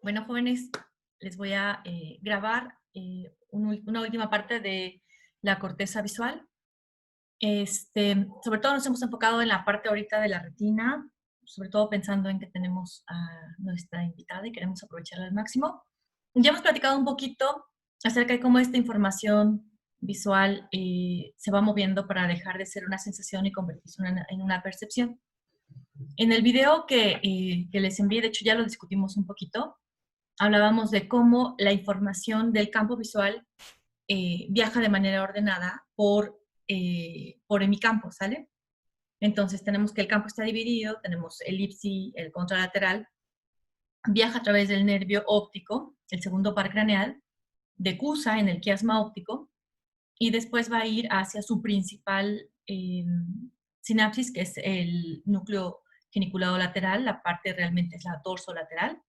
Bueno, jóvenes, les voy a grabar una última parte de la corteza visual. Sobre todo nos hemos enfocado en la parte ahorita de la retina, sobre todo pensando en que tenemos a nuestra invitada y queremos aprovecharla al máximo. Ya hemos platicado un poquito acerca de cómo esta información visual se va moviendo para dejar de ser una sensación y convertirse en una percepción. En el video que les envié, de hecho ya lo discutimos un poquito, hablábamos de cómo la información del campo visual viaja de manera ordenada por hemicampo, ¿sale? Entonces tenemos que el campo está dividido, tenemos el ipsi, el contralateral, viaja a través del nervio óptico, el segundo par craneal, decusa en el quiasma óptico, y después va a ir hacia su principal sinapsis, que es el núcleo geniculado lateral, la parte realmente es la dorsolateral,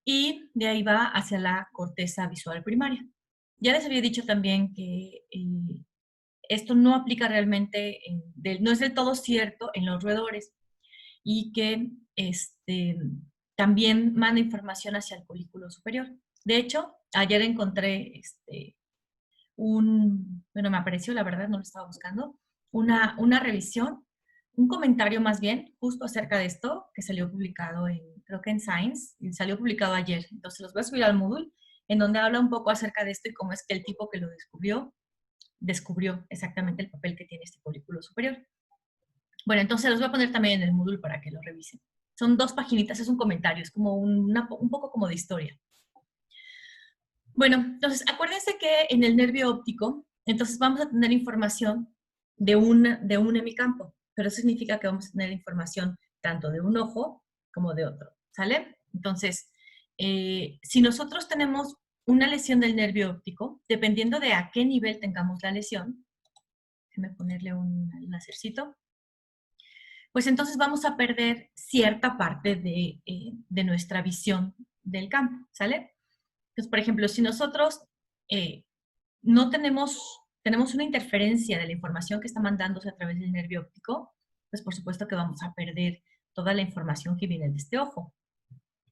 y de ahí va hacia la corteza visual primaria. Ya les había dicho también que esto no aplica realmente, no es del todo cierto en los roedores y que también manda información hacia el folículo superior. De hecho, ayer encontré bueno, me apareció, la verdad, no lo estaba buscando, una revisión, un comentario más bien, justo acerca de esto, que salió publicado creo que en Science, y salió publicado ayer. Entonces los voy a subir al Moodle, en donde habla un poco acerca de esto y cómo es que el tipo que lo descubrió exactamente el papel que tiene este folículo superior. Bueno, entonces los voy a poner también en el Moodle para que lo revisen. Son 2 paginitas, es un comentario, es como un poco como de historia. Bueno, entonces acuérdense que en el nervio óptico, entonces vamos a tener información de un hemicampo, pero eso significa que vamos a tener información tanto de un ojo como de otro, ¿sale? Entonces, si nosotros tenemos una lesión del nervio óptico, dependiendo de a qué nivel tengamos la lesión, déjame ponerle un lásercito, pues entonces vamos a perder cierta parte de nuestra visión del campo, ¿sale? Entonces, por ejemplo, si nosotros eh, no tenemos una interferencia de la información que está mandándose a través del nervio óptico, pues por supuesto que vamos a perder toda la información que viene de este ojo,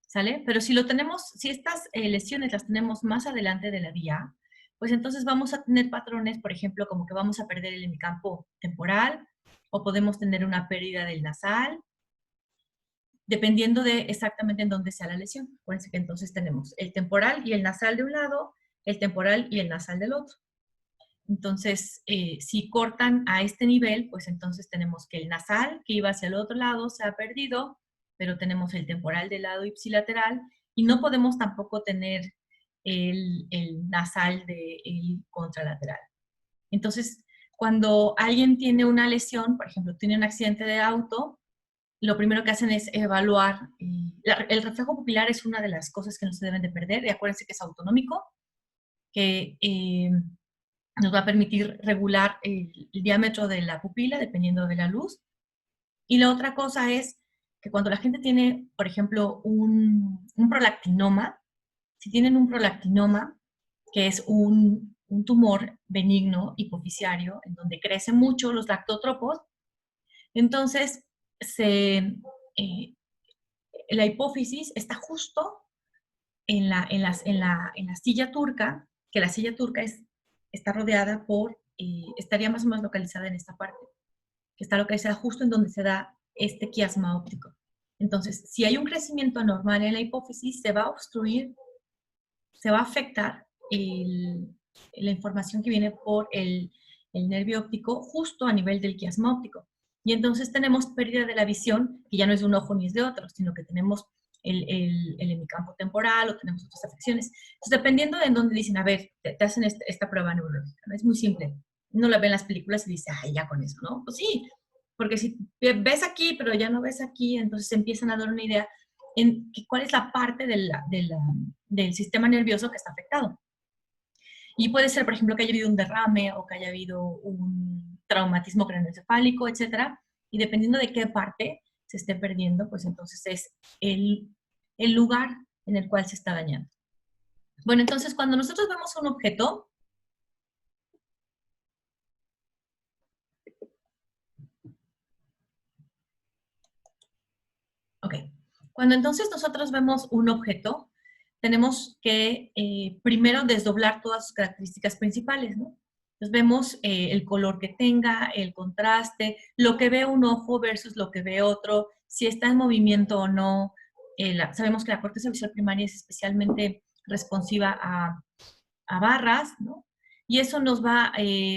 ¿sale? Pero si lo tenemos, si estas lesiones las tenemos más adelante de la vía, pues entonces vamos a tener patrones, por ejemplo, como que vamos a perder el hemicampo temporal, o podemos tener una pérdida del nasal, dependiendo de exactamente en dónde sea la lesión. Acuérdense que entonces tenemos el temporal y el nasal de un lado, el temporal y el nasal del otro. Entonces, si cortan a este nivel, pues entonces tenemos que el nasal, que iba hacia el otro lado, se ha perdido, pero tenemos el temporal del lado ipsilateral y no podemos tampoco tener el nasal del contralateral. Entonces, cuando alguien tiene una lesión, por ejemplo, tiene un accidente de auto, lo primero que hacen es evaluar. El reflejo pupilar es una de las cosas que no se deben de perder, y acuérdense que es autonómico, que nos va a permitir regular el diámetro de la pupila dependiendo de la luz. Y la otra cosa es que cuando la gente tiene, por ejemplo, un prolactinoma, si tienen un prolactinoma, que es un tumor benigno hipoficiario, en donde crecen mucho los lactótropos, entonces la hipófisis está justo en la silla turca, que la silla turca está rodeada estaría más o menos localizada en esta parte, que está localizada justo en donde se da este quiasma óptico. Entonces, si hay un crecimiento anormal en la hipófisis, se va a obstruir, se va a afectar la información que viene por el nervio óptico justo a nivel del quiasma óptico. Y entonces tenemos pérdida de la visión, que ya no es de un ojo ni es de otro, sino que tenemos el hemicampo temporal o tenemos otras afecciones. Entonces, dependiendo de en dónde dicen, a ver, te hacen esta prueba neurológica, ¿no? Es muy simple. Uno la ve en las películas y dice, ay, ya con eso, ¿no? Pues sí, porque si ves aquí, pero ya no ves aquí, entonces empiezan a dar una idea en cuál es la parte del sistema nervioso que está afectado. Y puede ser, por ejemplo, que haya habido un derrame o que haya habido un traumatismo craneoencefálico, etcétera. Y dependiendo de qué parte se esté perdiendo, pues entonces es el lugar en el cual se está dañando. Bueno, entonces cuando nosotros vemos un objeto, ok, Cuando entonces nosotros vemos un objeto, tenemos que primero desdoblar todas sus características principales, ¿no? Entonces vemos el color que tenga, el contraste, lo que ve un ojo versus lo que ve otro, si está en movimiento o no. Sabemos que la corteza visual primaria es especialmente responsiva a barras, ¿no? Y eso nos va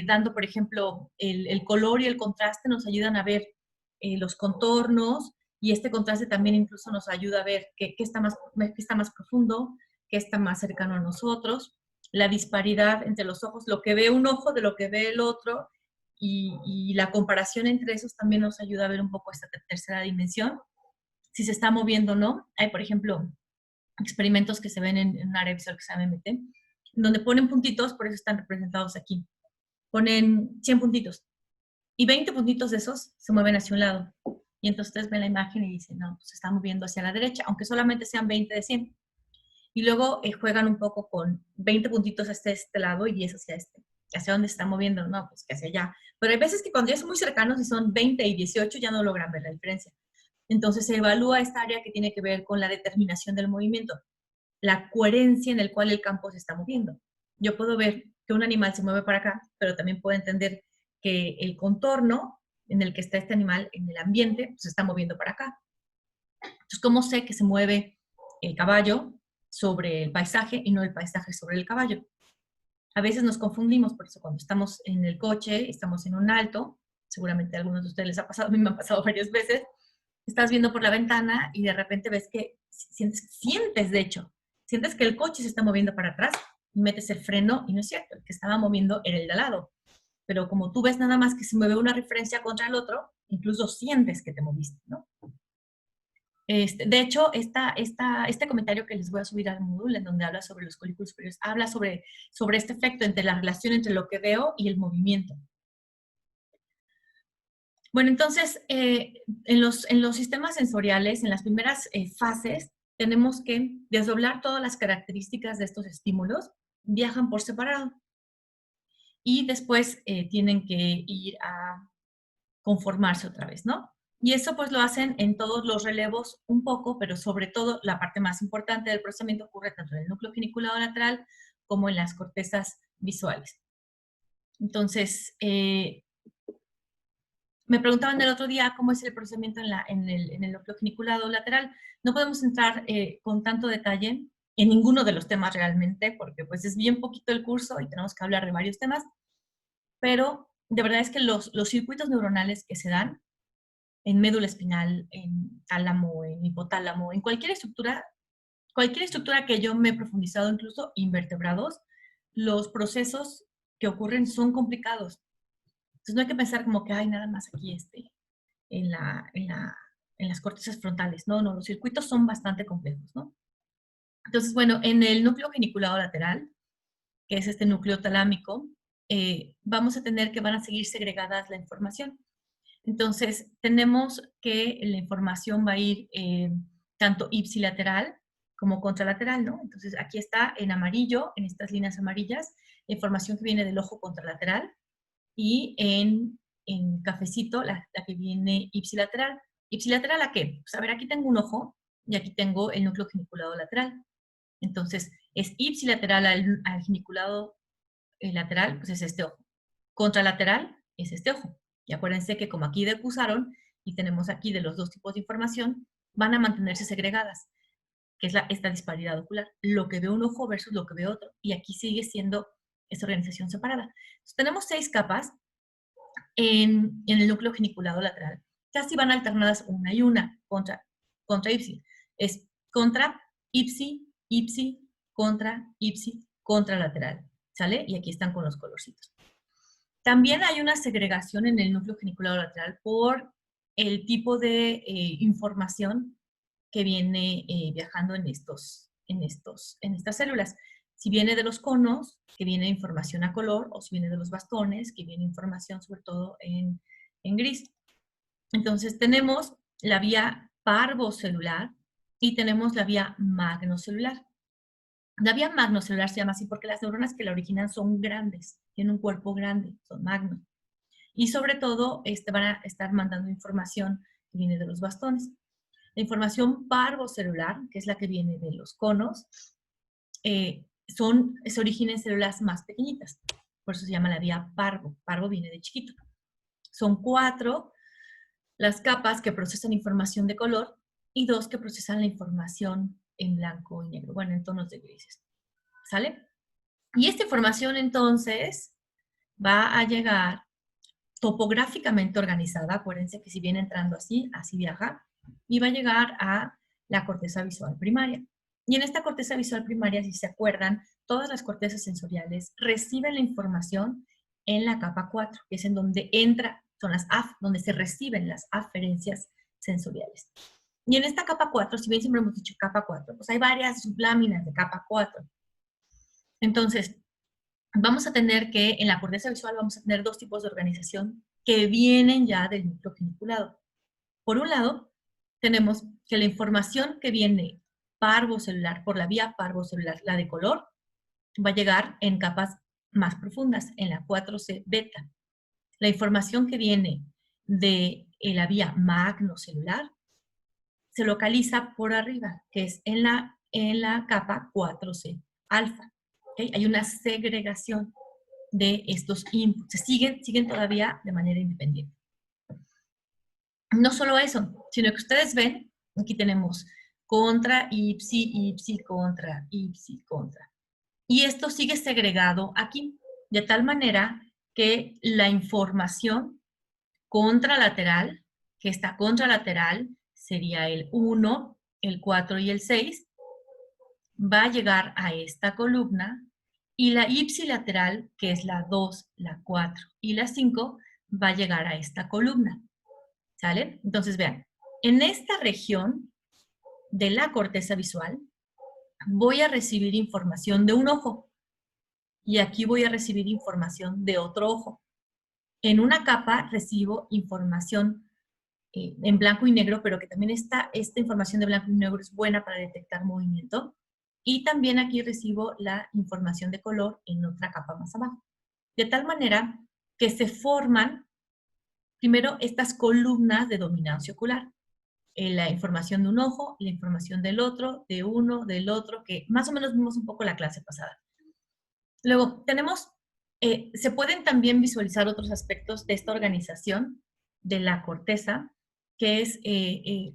dando, por ejemplo, el color y el contraste nos ayudan a ver los contornos, y este contraste también incluso nos ayuda a ver qué está más profundo, qué está más cercano a nosotros, la disparidad entre los ojos, lo que ve un ojo de lo que ve el otro, y la comparación entre esos también nos ayuda a ver un poco esta tercera dimensión, si se está moviendo o no. Hay, por ejemplo, experimentos que se ven en un área visual que se llama MMT, donde ponen puntitos, por eso están representados aquí. Ponen 100 puntitos, y 20 puntitos de esos se mueven hacia un lado. Y entonces ustedes ven la imagen y dicen, no, pues se está moviendo hacia la derecha, aunque solamente sean 20 de 100. Y luego juegan un poco con 20 puntitos hacia este lado y 10 hacia este. ¿Hacia dónde se está moviendo? No, pues que hacia allá. Pero hay veces que cuando ya son muy cercanos y son 20 y 18 ya no logran ver la diferencia. Entonces se evalúa esta área que tiene que ver con la determinación del movimiento, la coherencia en el cual el campo se está moviendo. Yo puedo ver que un animal se mueve para acá, pero también puedo entender que el contorno en el que está este animal en el ambiente pues, se está moviendo para acá. Entonces, ¿cómo sé que se mueve el caballo sobre el paisaje y no el paisaje sobre el caballo? A veces nos confundimos, por eso cuando estamos en el coche, estamos en un alto, seguramente a algunos de ustedes les ha pasado, a mí me ha pasado varias veces, estás viendo por la ventana y de repente ves que sientes de hecho, sientes que el coche se está moviendo para atrás y metes el freno y no es cierto, el que estaba moviendo era el de al lado. Pero como tú ves nada más que se mueve una referencia contra el otro, incluso sientes que te moviste, ¿no? De hecho, este comentario que les voy a subir al Moodle, en donde habla sobre los colículos superiores, habla sobre este efecto entre la relación entre lo que veo y el movimiento. Bueno, entonces, en los sistemas sensoriales, en las primeras fases, tenemos que desdoblar todas las características de estos estímulos, viajan por separado, y después tienen que ir a conformarse otra vez, ¿no? Y eso pues lo hacen en todos los relevos un poco, pero sobre todo la parte más importante del procesamiento ocurre tanto en el núcleo geniculado lateral como en las cortezas visuales. Entonces, me preguntaban el otro día cómo es el procesamiento en el núcleo geniculado lateral. No podemos entrar con tanto detalle en ninguno de los temas realmente, porque pues es bien poquito el curso y tenemos que hablar de varios temas, pero de verdad es que los circuitos neuronales que se dan en médula espinal, en tálamo, en hipotálamo, en cualquier estructura que yo me he profundizado, incluso invertebrados, los procesos que ocurren son complicados. Entonces no hay que pensar como que hay nada más aquí en, la, en, la, en las cortezas frontales. No, no, los circuitos son bastante complejos, ¿no? Entonces, bueno, en el núcleo geniculado lateral, que es este núcleo talámico, vamos a tener que van a seguir segregadas la información. Entonces, tenemos que la información va a ir tanto ipsilateral como contralateral, ¿no? Entonces, aquí está en amarillo, en estas líneas amarillas, la información que viene del ojo contralateral, y en cafecito la que viene ipsilateral. ¿Ipsilateral a qué? Pues a ver, aquí tengo un ojo y aquí tengo el núcleo geniculado lateral. Entonces, es ipsilateral al geniculado lateral, pues es este ojo. Contralateral es este ojo. Y acuérdense que como aquí decusaron y tenemos aquí de los dos tipos de información, van a mantenerse segregadas, que es esta disparidad ocular, lo que ve un ojo versus lo que ve otro. Y aquí sigue siendo esta organización separada. Entonces, tenemos 6 capas en el núcleo geniculado lateral. Casi van alternadas una y una, contra ipsi. Es contra, ipsi, ipsi, contra, ipsi, contralateral. ¿Sale? Y aquí están con los colorcitos. También hay una segregación en el núcleo geniculado lateral por el tipo de información que viene viajando en estas células. Si viene de los conos, que viene información a color, o si viene de los bastones, que viene información sobre todo en gris. Entonces tenemos la vía parvocelular y tenemos la vía magnocelular. La vía magnocelular se llama así porque las neuronas que la originan son grandes, tienen un cuerpo grande, son magnos. Y sobre todo van a estar mandando información que viene de los bastones. La información parvocelular, que es la que viene de los conos, se origina en células más pequeñitas. Por eso se llama la vía parvo. Parvo viene de chiquito. Son 4 las capas que procesan información de color y 2 que procesan la información en blanco y negro, bueno, en tonos de grises. ¿Sale? Y esta información entonces va a llegar topográficamente organizada, acuérdense que si viene entrando así, así viaja, y va a llegar a la corteza visual primaria. Y en esta corteza visual primaria, si se acuerdan, todas las cortezas sensoriales reciben la información en la capa 4, que es en donde entra, son las donde se reciben las aferencias sensoriales. Y en esta capa 4, si bien siempre hemos dicho capa 4, pues hay varias subláminas de capa 4. Entonces, vamos a tener que, en la corteza visual, vamos a tener 2 tipos de organización que vienen ya del núcleo geniculado. Por un lado, tenemos que la información que viene parvocelular, por la vía parvocelular, la de color, va a llegar en capas más profundas, en la 4C beta. La información que viene de la vía magnocelular se localiza por arriba, que es en la capa 4C alfa. ¿Okay? Hay una segregación de estos inputs. Siguen todavía de manera independiente. No solo eso, sino que ustedes ven, aquí tenemos contra, ipsi, ipsi, contra, ipsi, contra. Y esto sigue segregado aquí, de tal manera que la información contralateral, que está contralateral, sería el 1, el 4 y el 6, va a llegar a esta columna, y la ipsilateral, que es la 2, la 4 y la 5, va a llegar a esta columna. ¿Sale? Entonces, vean, en esta región de la corteza visual voy a recibir información de un ojo y aquí voy a recibir información de otro ojo. En una capa recibo información en blanco y negro, pero que también esta información de blanco y negro es buena para detectar movimiento. Y también aquí recibo la información de color en otra capa más abajo. De tal manera que se forman primero estas columnas de dominancia ocular. La información de un ojo, la información del otro, de uno, del otro, que más o menos vimos un poco la clase pasada. Luego, tenemos, se pueden también visualizar otros aspectos de esta organización de la corteza, que es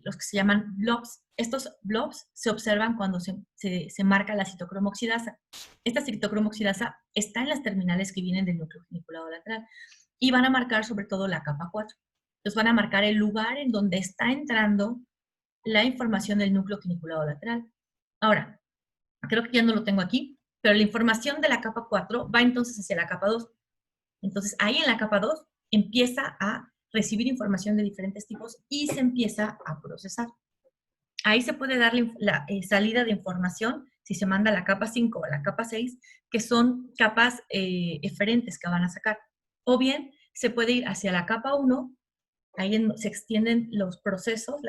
los que se llaman blobs. Estos blobs se observan cuando se marca la citocromo oxidasa. Esta citocromo oxidasa está en las terminales que vienen del núcleo geniculado lateral y van a marcar sobre todo la capa 4. Entonces van a marcar el lugar en donde está entrando la información del núcleo geniculado lateral. Ahora, creo que ya no lo tengo aquí, pero la información de la capa 4 va entonces hacia la capa 2. Entonces, ahí en la capa 2 empieza a recibir información de diferentes tipos y se empieza a procesar. Ahí se puede dar la salida de información si se manda a la capa 5 o a la capa 6, que son capas eferentes que van a sacar. O bien, se puede ir hacia la capa 1, ahí se extienden los procesos,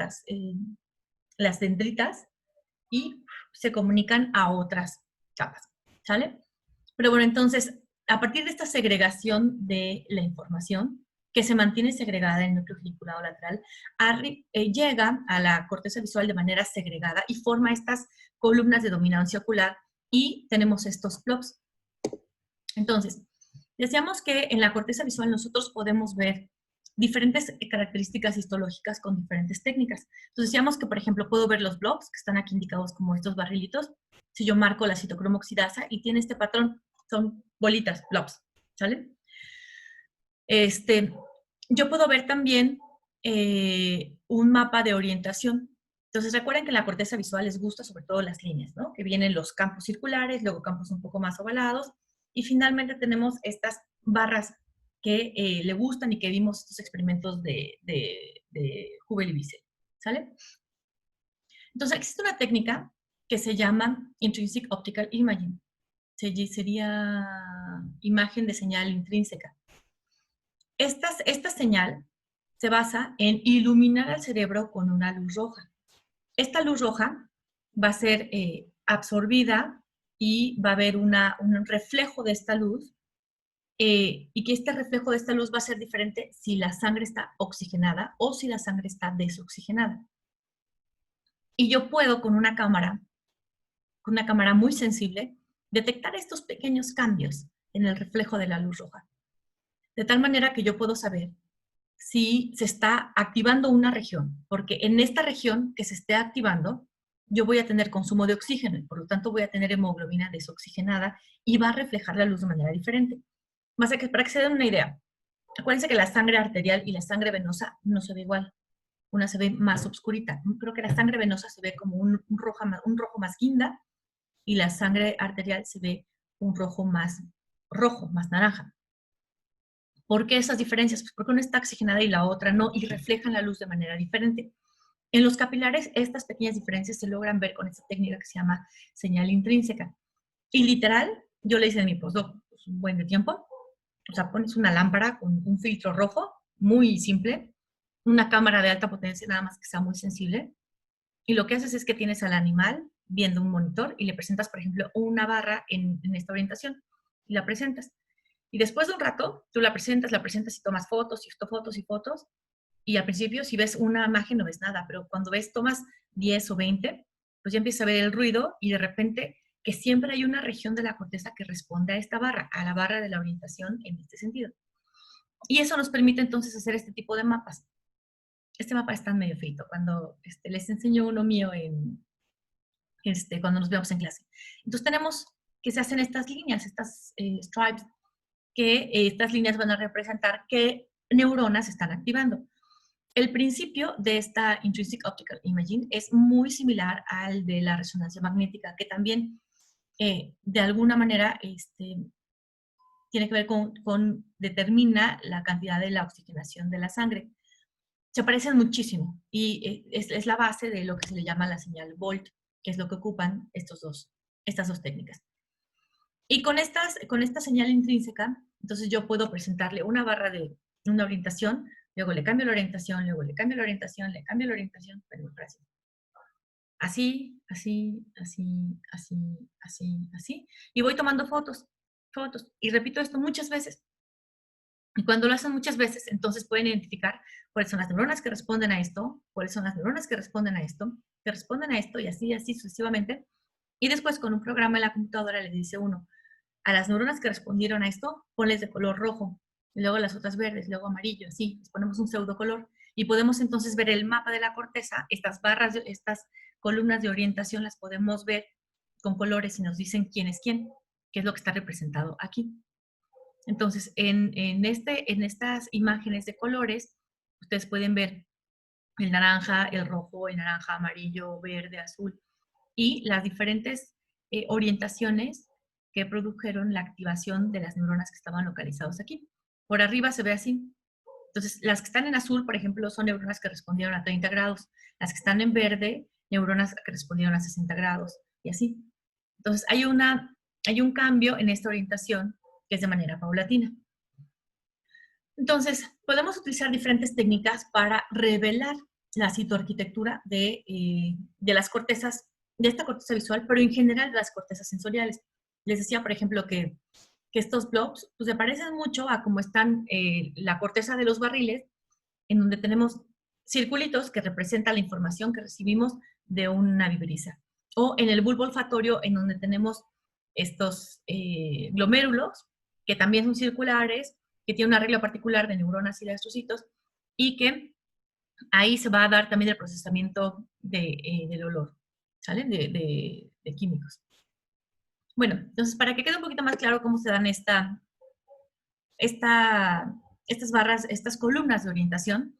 las dendritas, y se comunican a otras capas, ¿sale? Pero bueno, entonces, a partir de esta segregación de la información, que se mantiene segregada en el núcleo geniculado lateral, llega a la corteza visual de manera segregada y forma estas columnas de dominancia ocular y tenemos estos blobs. Entonces, decíamos que en la corteza visual nosotros podemos ver diferentes características histológicas con diferentes técnicas. Entonces decíamos que, por ejemplo, puedo ver los blobs, que están aquí indicados como estos barrilitos. Si yo marco la citocromo oxidasa y tiene este patrón, son bolitas, blobs, ¿sale? Yo puedo ver también un mapa de orientación. Entonces, recuerden que en la corteza visual les gusta sobre todo las líneas, ¿no? Que vienen los campos circulares, luego campos un poco más ovalados, y finalmente tenemos estas barras que le gustan y que vimos estos experimentos de Hubel y Wiesel, ¿sale? Entonces, existe una técnica que se llama Intrinsic Optical Imaging. Sería imagen de señal intrínseca. Esta señal se basa en iluminar al cerebro con una luz roja. Esta luz roja va a ser absorbida y va a haber un reflejo de esta luz y que este reflejo de esta luz va a ser diferente si la sangre está oxigenada o si la sangre está desoxigenada. Y yo puedo con una cámara muy sensible, detectar estos pequeños cambios en el reflejo de la luz roja. De tal manera que yo puedo saber si se está activando una región, porque en esta región que se esté activando, yo voy a tener consumo de oxígeno y por lo tanto voy a tener hemoglobina desoxigenada y va a reflejar la luz de manera diferente. Más que para que se den una idea, acuérdense que la sangre arterial y la sangre venosa no se ve igual. Una se ve más oscurita. Creo que la sangre venosa se ve como un rojo más guinda y la sangre arterial se ve un rojo, más naranja. ¿Por qué esas diferencias? Pues porque una está oxigenada y la otra no, y reflejan la luz de manera diferente. En los capilares, estas pequeñas diferencias se logran ver con esta técnica que se llama señal intrínseca. Y literal, yo le hice en mi postdoc pues, un buen de tiempo. O sea, pones una lámpara con un filtro rojo, muy simple, una cámara de alta potencia, nada más que sea muy sensible. Y lo que haces es que tienes al animal viendo un monitor y le presentas, por ejemplo, una barra en esta orientación. Y la presentas. Y después de un rato, tú la presentas y tomas fotos y fotos y fotos. Y al principio, si ves una imagen, no ves nada, pero cuando tomas 10 o 20, pues ya empiezas a ver el ruido y de repente que siempre hay una región de la corteza que responde a esta barra, a la barra de la orientación en este sentido. Y eso nos permite entonces hacer este tipo de mapas. Este mapa está medio frito. Cuando les enseño uno mío cuando nos vemos en clase. Entonces tenemos que se hacen estas líneas, estas stripes, que estas líneas van a representar qué neuronas están activando. El principio de esta Intrinsic Optical Imaging es muy similar al de la resonancia magnética, que también de alguna manera tiene que ver determina la cantidad de la oxigenación de la sangre. Se parecen muchísimo y es la base de lo que se le llama la señal Volt, que es lo que ocupan estas dos técnicas. Y con esta señal intrínseca, entonces yo puedo presentarle una barra de una orientación, luego le cambio la orientación, luego le cambio la orientación, le cambio la orientación, pero así, así, así, así, así, así. Y voy tomando fotos. Y repito esto muchas veces. Y cuando lo hacen muchas veces, entonces pueden identificar cuáles son las neuronas que responden a esto, cuáles son las neuronas que responden a esto, y así sucesivamente. Y después con un programa en la computadora le dice uno, a las neuronas que respondieron a esto, ponles de color rojo, y luego las otras verdes, luego amarillo, así, les ponemos un pseudocolor. Y podemos entonces ver el mapa de la corteza, estas barras, estas columnas de orientación las podemos ver con colores y nos dicen quién es quién, qué es lo que está representado aquí. Entonces, en estas imágenes de colores, ustedes pueden ver el naranja, el rojo, el naranja, amarillo, verde, azul, y las diferentes orientaciones que produjeron la activación de las neuronas que estaban localizadas aquí. Por arriba se ve así. Entonces, las que están en azul, por ejemplo, son neuronas que respondieron a 30 grados. Las que están en verde, neuronas que respondieron a 60 grados, y así. Entonces, hay un cambio en esta orientación que es de manera paulatina. Entonces, podemos utilizar diferentes técnicas para revelar la citoarquitectura de las cortezas, de esta corteza visual, pero en general de las cortezas sensoriales. Les decía, por ejemplo, que estos blobs pues, se parecen mucho a cómo están la corteza de los barriles, en donde tenemos circulitos que representan la información que recibimos de una vibrisas. O en el bulbo olfatorio, en donde tenemos estos glomérulos, que también son circulares, que tienen una regla particular de neuronas y de astrocitos, y que ahí se va a dar también el procesamiento del olor, ¿sale? De químicos. Bueno, entonces para que quede un poquito más claro cómo se dan estas barras, estas columnas de orientación,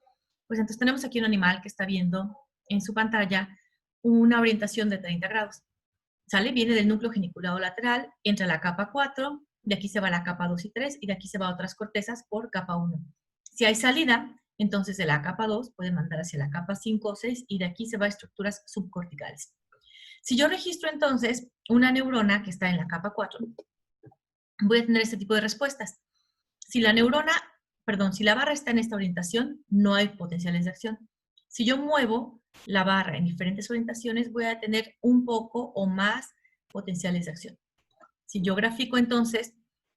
pues entonces tenemos aquí un animal que está viendo en su pantalla una orientación de 30 grados. ¿Sale? Viene del núcleo geniculado lateral, entra a la capa 4, de aquí se va a la capa 2 y 3, y de aquí se va a otras cortezas por capa 1. Si hay salida, entonces de la capa 2 puede mandar hacia la capa 5 o 6, y de aquí se va a estructuras subcorticales. Si yo registro entonces una neurona que está en la capa 4, voy a tener este tipo de respuestas. Si la barra está en esta orientación, no hay potenciales de acción. Si yo muevo la barra en diferentes orientaciones, voy a tener un poco o más potenciales de acción. Si yo grafico entonces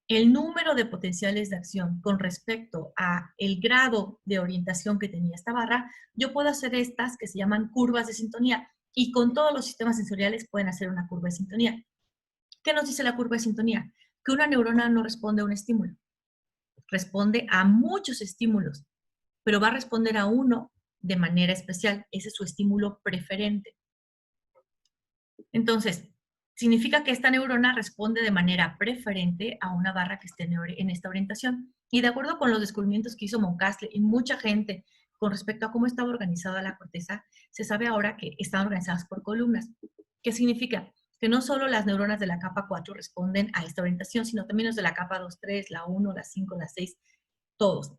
el número de potenciales de acción con respecto a el grado de orientación que tenía esta barra, yo puedo hacer estas que se llaman curvas de sintonía, Y con todos los sistemas sensoriales pueden hacer una curva de sintonía. ¿Qué nos dice la curva de sintonía? Que una neurona no responde a un estímulo. Responde a muchos estímulos, pero va a responder a uno de manera especial. Ese es su estímulo preferente. Entonces, significa que esta neurona responde de manera preferente a una barra que esté en esta orientación. Y de acuerdo con los descubrimientos que hizo Moncastle y mucha gente con respecto a cómo estaba organizada la corteza, se sabe ahora que están organizadas por columnas. ¿Qué significa? Que no solo las neuronas de la capa 4 responden a esta orientación, sino también los de la capa 2, 3, la 1, la 5, la 6, todos.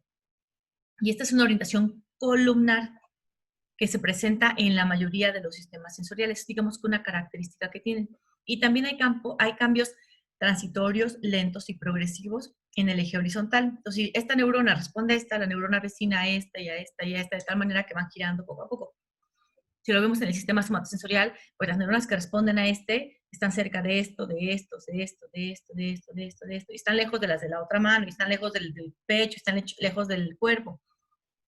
Y esta es una orientación columnar que se presenta en la mayoría de los sistemas sensoriales, digamos que una característica que tienen. Y también hay cambios transitorios, lentos y progresivos en el eje horizontal. Entonces, si esta neurona responde a esta, la neurona vecina a esta y a esta y a esta, de tal manera que van girando poco a poco. Si lo vemos en el sistema somatosensorial, pues las neuronas que responden a este están cerca de esto, de esto, de esto, de esto, de esto, de esto, de esto, y están lejos de las de la otra mano, y están lejos del pecho, están lejos del cuerpo.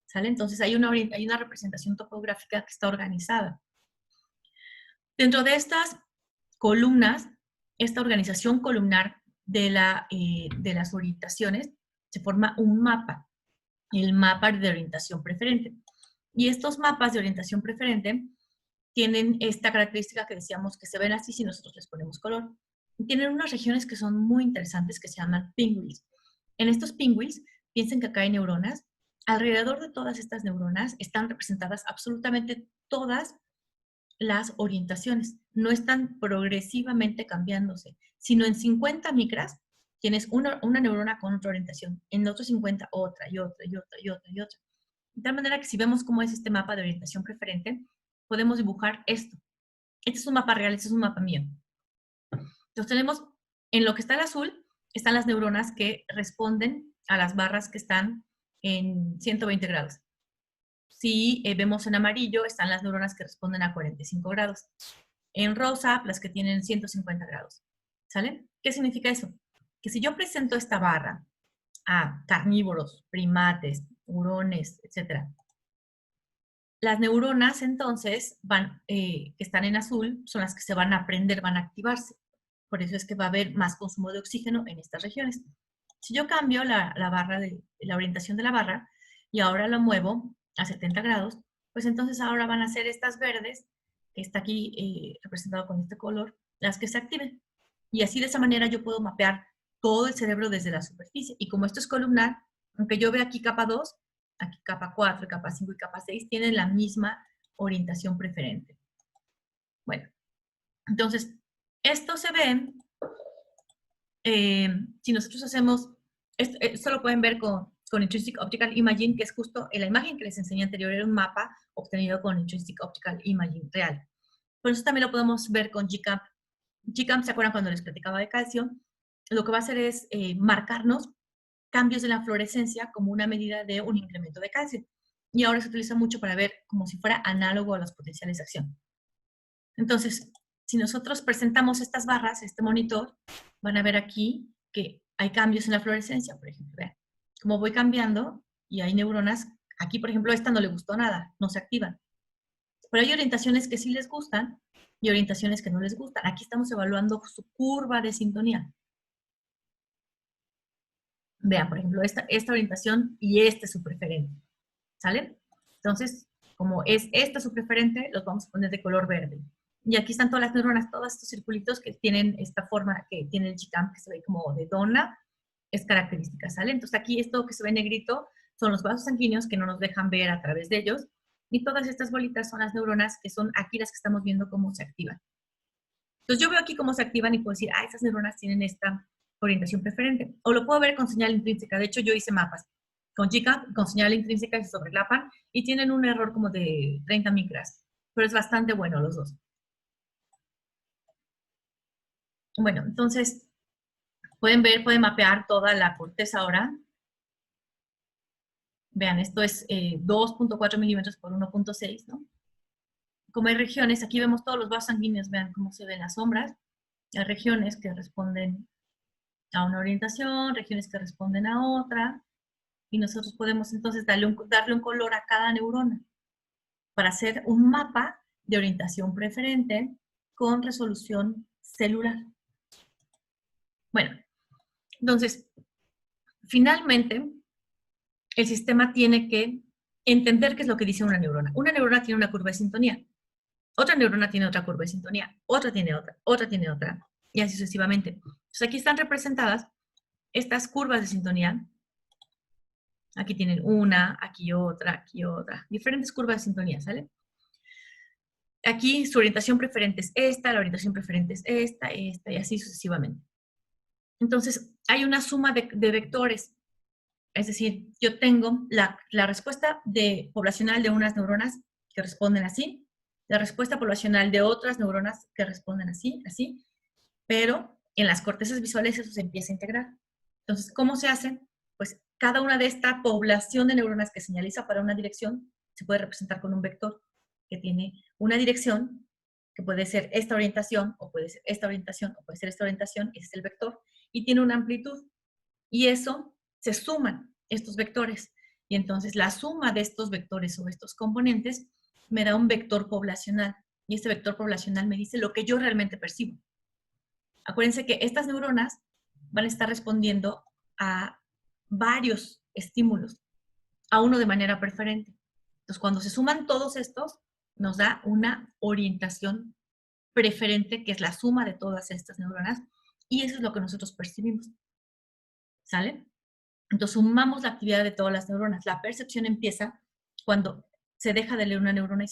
¿Sale? Entonces hay una representación topográfica que está organizada. Dentro de estas columnas, esta organización columnar de las orientaciones, se forma un mapa, el mapa de orientación preferente. Y estos mapas de orientación preferente tienen esta característica que decíamos que se ven así si nosotros les ponemos color. Tienen unas regiones que son muy interesantes que se llaman pinwheels. En estos pinwheels, piensen que acá hay neuronas. Alrededor de todas estas neuronas están representadas absolutamente todas las orientaciones. No están progresivamente cambiándose, sino en 50 micras tienes una neurona con otra orientación, en otros 50 otra y otra y otra y otra y otra. De tal manera que si vemos cómo es este mapa de orientación preferente, podemos dibujar esto. Este es un mapa real, este es un mapa mío. Entonces tenemos, en lo que está el azul, están las neuronas que responden a las barras que están en 120 grados. Si vemos en amarillo, están las neuronas que responden a 45 grados. En rosa, las que tienen 150 grados. ¿Sale? ¿Qué significa eso? Que si yo presento esta barra a carnívoros, primates, hurones, etc., las neuronas entonces que están en azul son las que se van a prender, van a activarse. Por eso es que va a haber más consumo de oxígeno en estas regiones. Si yo cambio la orientación de la barra y ahora la muevo a 70 grados, pues entonces ahora van a ser estas verdes, que está aquí representado con este color, las que se activen. Y así de esa manera yo puedo mapear todo el cerebro desde la superficie. Y como esto es columnar, aunque yo vea aquí capa 2, aquí capa 4, capa 5 y capa 6 tienen la misma orientación preferente. Bueno, entonces, esto se ve, si nosotros hacemos, esto lo pueden ver con Intrinsic Optical Imaging, que es justo en la imagen que les enseñé anterior, era un mapa obtenido con Intrinsic Optical Imaging real. Por eso también lo podemos ver con GCAP. GCAP, ¿se acuerdan cuando les platicaba de calcio? Lo que va a hacer es marcarnos cambios de la fluorescencia como una medida de un incremento de calcio. Y ahora se utiliza mucho para ver como si fuera análogo a los potenciales de acción. Entonces, si nosotros presentamos estas barras, este monitor, van a ver aquí que hay cambios en la fluorescencia, por ejemplo. Vean, como voy cambiando y hay neuronas, aquí por ejemplo esta no le gustó nada, no se activan. Pero hay orientaciones que sí les gustan y orientaciones que no les gustan. Aquí estamos evaluando su curva de sintonía. Vean, por ejemplo, esta orientación y este es su preferente. ¿Sale? Entonces, como es esta su preferente, los vamos a poner de color verde. Y aquí están todas las neuronas, todos estos circulitos que tienen esta forma que tiene el GCAM, que se ve como de dona, es característica, ¿sale? Entonces aquí esto que se ve negrito son los vasos sanguíneos que no nos dejan ver a través de ellos, y todas estas bolitas son las neuronas que son aquí las que estamos viendo cómo se activan. Entonces yo veo aquí cómo se activan y puedo decir, ah, esas neuronas tienen esta orientación preferente. O lo puedo ver con señal intrínseca. De hecho, yo hice mapas con GCAP, con señal intrínseca y se sobrelapan y tienen un error como de 30 micras. Pero es bastante bueno los dos. Bueno, entonces, pueden ver, pueden mapear toda la corteza ahora. Vean, esto es 2.4 milímetros por 1.6, ¿no? Como hay regiones, aquí vemos todos los vasos sanguíneos, vean cómo se ven las sombras. Hay regiones que responden a una orientación, regiones que responden a otra, y nosotros podemos entonces darle un color a cada neurona para hacer un mapa de orientación preferente con resolución celular. Bueno, entonces, finalmente, el sistema tiene que entender qué es lo que dice una neurona. Una neurona tiene una curva de sintonía, otra neurona tiene otra curva de sintonía, otra tiene otra tiene otra, y así sucesivamente. Entonces, aquí están representadas estas curvas de sintonía. Aquí tienen una, aquí otra, diferentes curvas de sintonía, ¿sale? Aquí su orientación preferente es esta, la orientación preferente es esta, y así sucesivamente. Entonces, hay una suma de vectores. Es decir, yo tengo la respuesta poblacional de unas neuronas que responden así, la respuesta poblacional de otras neuronas que responden así, así, pero en las cortezas visuales eso se empieza a integrar. Entonces, ¿cómo se hace? Pues cada una de esta población de neuronas que señaliza para una dirección se puede representar con un vector que tiene una dirección, que puede ser esta orientación, o puede ser esta orientación, o puede ser esta orientación, ese es el vector, y tiene una amplitud. Y eso se suman estos vectores. Y entonces la suma de estos vectores o estos componentes me da un vector poblacional. Y este vector poblacional me dice lo que yo realmente percibo. Acuérdense que estas neuronas van a estar respondiendo a varios estímulos, a uno de manera preferente. Entonces, cuando se suman todos estos, nos da una orientación preferente, que es la suma de todas estas neuronas, y eso es lo que nosotros percibimos. ¿Sale? Entonces, sumamos la actividad de todas las neuronas. La percepción empieza cuando se deja de leer una neurona y